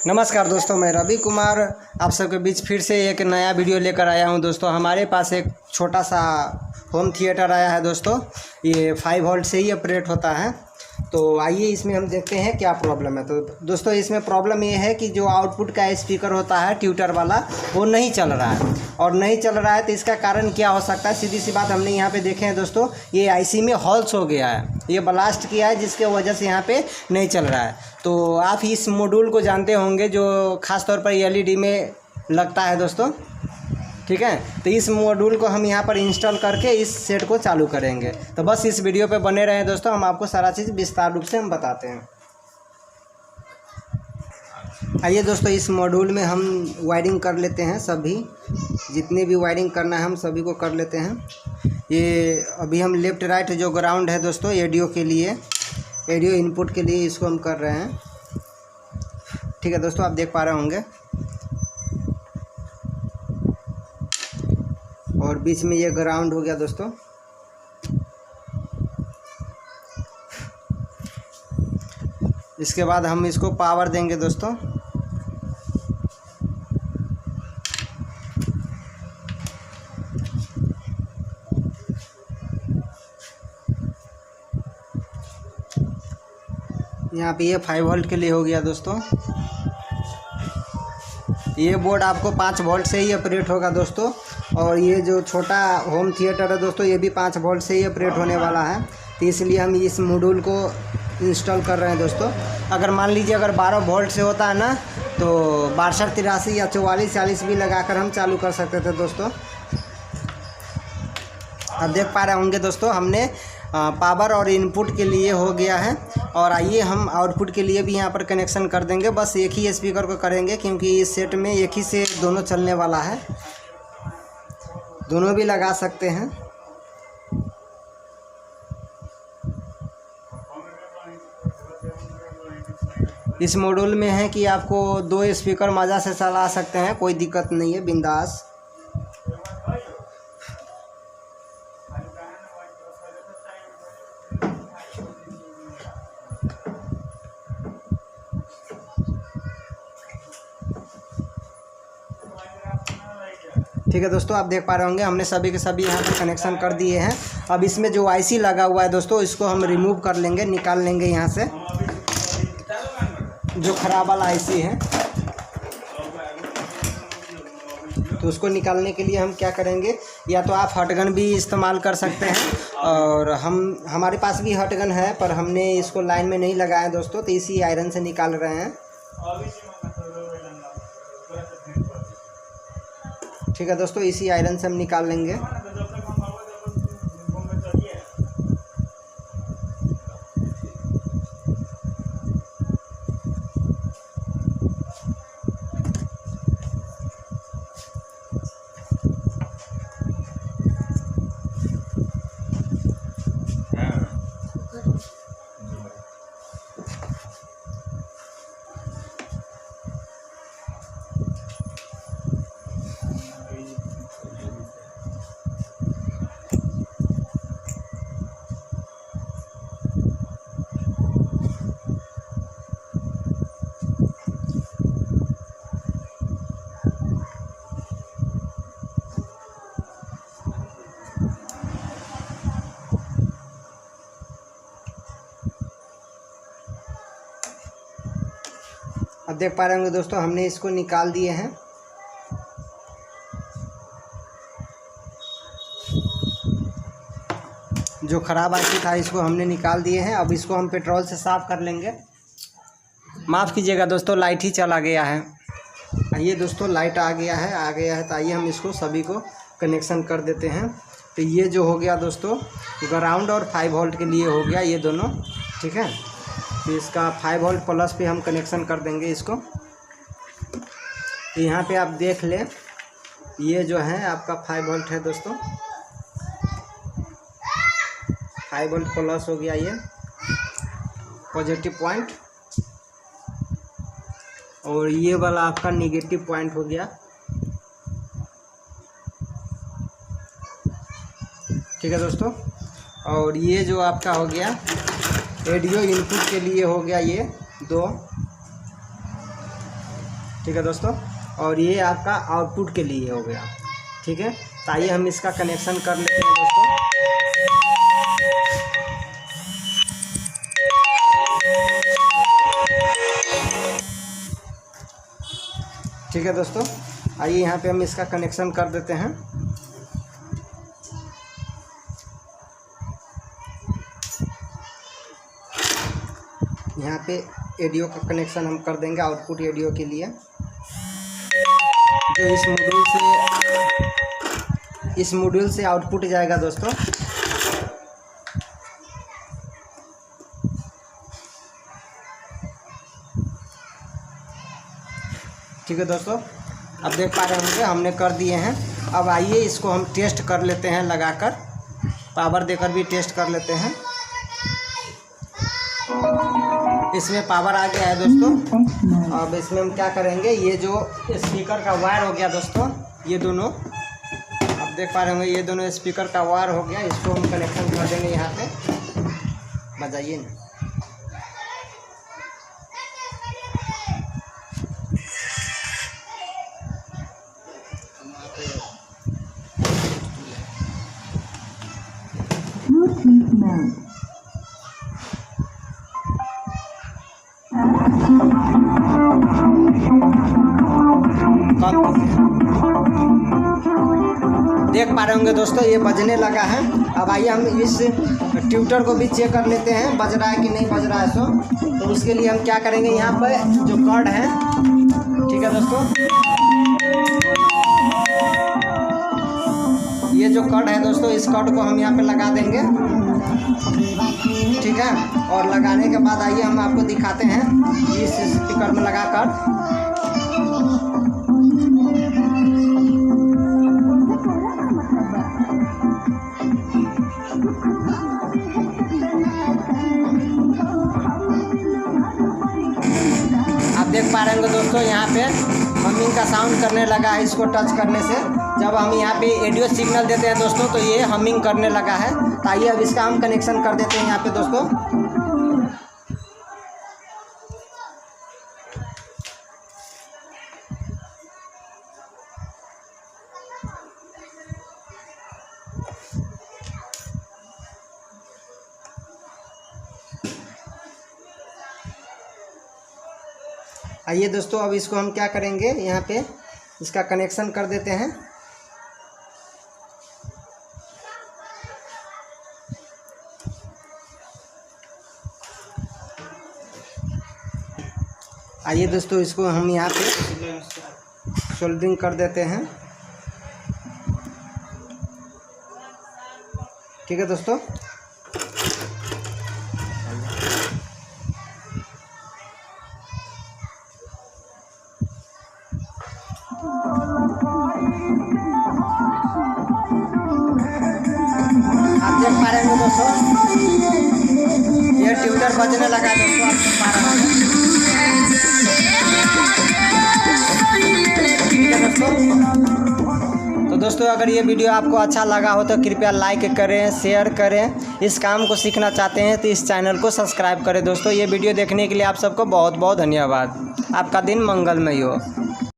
नमस्कार दोस्तों, मैं रवि कुमार आप सबके बीच फिर से एक नया वीडियो लेकर आया हूं। दोस्तों हमारे पास एक छोटा सा होम थिएटर आया है। दोस्तों ये 5 वोल्ट से ही ऑपरेट होता है। तो आइए इसमें हम देखते हैं क्या प्रॉब्लम है। तो दोस्तों इसमें प्रॉब्लम ये है कि जो आउटपुट का स्पीकर होता है ट्यूटर वाला, वो नहीं चल रहा है। और नहीं चल रहा है तो इसका कारण क्या हो सकता है? सीधी सी बात, हमने यहाँ पे देखे हैं दोस्तों, ये आईसी में हॉल्स हो गया है, ये ब्लास्ट किया है, जिसके वजह से यहाँ पे नहीं चल रहा है। तो आप इस मॉड्यूल को जानते होंगे जो ख़ास तौर पर एलईडी में लगता है दोस्तों, ठीक है। तो इस मॉड्यूल को हम यहाँ पर इंस्टॉल करके इस सेट को चालू करेंगे। तो बस इस वीडियो पे बने रहें दोस्तों, हम आपको सारा चीज़ विस्तार रूप से हम बताते हैं। आइए दोस्तों, इस मॉड्यूल में हम वायरिंग कर लेते हैं। सभी जितने भी वायरिंग करना है हम सभी को कर लेते हैं। ये अभी हम लेफ़्ट राइट जो ग्राउंड है दोस्तों एडियो के लिए, एडियो इनपुट के लिए इसको हम कर रहे हैं, ठीक है दोस्तों। आप देख पा रहे होंगे। और बीच में ये ग्राउंड हो गया दोस्तों। इसके बाद हम इसको पावर देंगे दोस्तों। यहाँ पे ये 5 वोल्ट के लिए हो गया दोस्तों। ये बोर्ड आपको 5 वोल्ट से ही ऑपरेट होगा दोस्तों। और ये जो छोटा होम थिएटर है दोस्तों, ये भी 5 वोल्ट से ही ऑपरेट होने वाला है। तो इसलिए हम इस मॉड्यूल को इंस्टॉल कर रहे हैं दोस्तों। अगर मान लीजिए अगर 12 वोल्ट से होता है ना, तो 62, 83 या 44, 40 भी लगाकर हम चालू कर सकते थे दोस्तों। आप देख पा रहे होंगे दोस्तों, हमने पावर और इनपुट के लिए हो गया है। और आइए हम आउटपुट के लिए भी यहाँ पर कनेक्शन कर देंगे। बस एक ही स्पीकर को करेंगे, क्योंकि इस सेट में एक ही से दोनों चलने वाला है। दोनों भी लगा सकते हैं। इस मॉड्यूल में है कि आपको 2 स्पीकर मज़ा से चला सकते हैं, कोई दिक्कत नहीं है, बिंदास। ठीक है दोस्तों, आप देख पा रहे होंगे हमने सभी के सभी यहाँ पर कनेक्शन कर दिए हैं। अब इसमें जो आईसी लगा हुआ है दोस्तों, इसको हम रिमूव कर लेंगे, निकाल लेंगे यहाँ से, जो ख़राब वाला आईसी है। तो उसको निकालने के लिए हम क्या करेंगे, या तो आप हॉटगन भी इस्तेमाल कर सकते हैं, और हमारे पास भी हॉटगन है, पर हमने इसको लाइन में नहीं लगाया दोस्तों, तो इसी आयरन से निकाल रहे हैं। ठीक है दोस्तों, इसी आयरन से हम निकाल लेंगे। अब देख पा रहे होंगे दोस्तों, हमने इसको निकाल दिए हैं। जो ख़राब आईसी था इसको हमने निकाल दिए हैं। अब इसको हम पेट्रोल से साफ़ कर लेंगे। माफ़ कीजिएगा दोस्तों, लाइट ही चला गया है। आइए दोस्तों, लाइट आ गया है। तो आइए हम इसको सभी को कनेक्शन कर देते हैं। तो ये जो हो गया दोस्तों, ग्राउंड और 5 वोल्ट के लिए हो गया ये दोनों, ठीक है। तो इसका 5 वोल्ट प्लस पे हम कनेक्शन कर देंगे इसको। तो यहाँ पे आप देख लें, ये जो है आपका 5 वोल्ट है दोस्तों। 5 वोल्ट प्लस हो गया ये पॉजिटिव पॉइंट, और ये वाला आपका निगेटिव पॉइंट हो गया, ठीक है दोस्तों। और ये जो आपका हो गया ऑडियो इनपुट के लिए हो गया ये 2, ठीक है दोस्तों, और ये आपका आउटपुट के लिए हो गया। ठीक है, तो आइए हम इसका कनेक्शन कर लेते हैं दोस्तों। ठीक है दोस्तों, आइए यहाँ पे हम इसका कनेक्शन कर देते हैं। यहाँ पे एडियो का कनेक्शन हम कर देंगे आउटपुट एडियो के लिए, जो इस मॉड्यूल से आउटपुट जाएगा दोस्तों। ठीक है दोस्तों, अब देख पा रहे होंगे हमने कर दिए हैं। अब आइए इसको हम टेस्ट कर लेते हैं, लगाकर पावर देकर भी टेस्ट कर लेते हैं। इसमें पावर आ गया है दोस्तों। अब इसमें हम क्या करेंगे, ये जो स्पीकर का वायर हो गया दोस्तों, ये दोनों आप देख पा रहे होंगे, ये दोनों स्पीकर का वायर हो गया, इसको हम कनेक्शन कर देंगे यहाँ पे। बजाइए ना। देख पा रहे होंगे दोस्तों, ये बजने लगा है। अब आइए हम इस ट्यूटर को भी चेक कर लेते हैं, बज रहा है कि नहीं बज रहा है सो। तो उसके लिए हम क्या करेंगे, यहाँ पर जो कॉर्ड है, ठीक है दोस्तों, ये जो कॉर्ड है दोस्तों, इस कॉर्ड को हम यहाँ पे लगा देंगे। ठीक है, और लगाने के बाद आइए हम आपको दिखाते हैं इस स्पीकर में लगाकर। आप देख पा रहे होंगे दोस्तों, यहाँ पे हमिंग का साउंड करने लगा है। इसको टच करने से जब हम यहाँ पे ऑडियो सिग्नल देते हैं दोस्तों, तो ये हमिंग करने लगा है। तो आइए अब इसका हम कनेक्शन कर देते हैं यहाँ पे दोस्तों। आइए दोस्तों, अब इसको हम क्या करेंगे, यहाँ पे इसका कनेक्शन कर देते हैं। आइए दोस्तों, इसको हम यहाँ पे सोल्डरिंग कर देते हैं। ठीक है दोस्तों, आप देख पा रहे हैं दोस्तों, ये ट्यूटर बजने लगा दोस्तों, आप देख पा रहे हैं। ठीक है दोस्तों, तो दोस्तों अगर ये वीडियो आपको अच्छा लगा हो तो कृपया लाइक करें, शेयर करें। इस काम को सीखना चाहते हैं तो इस चैनल को सब्सक्राइब करें दोस्तों। ये वीडियो देखने के लिए आप सबको बहुत बहुत धन्यवाद। आपका दिन मंगलमय हो।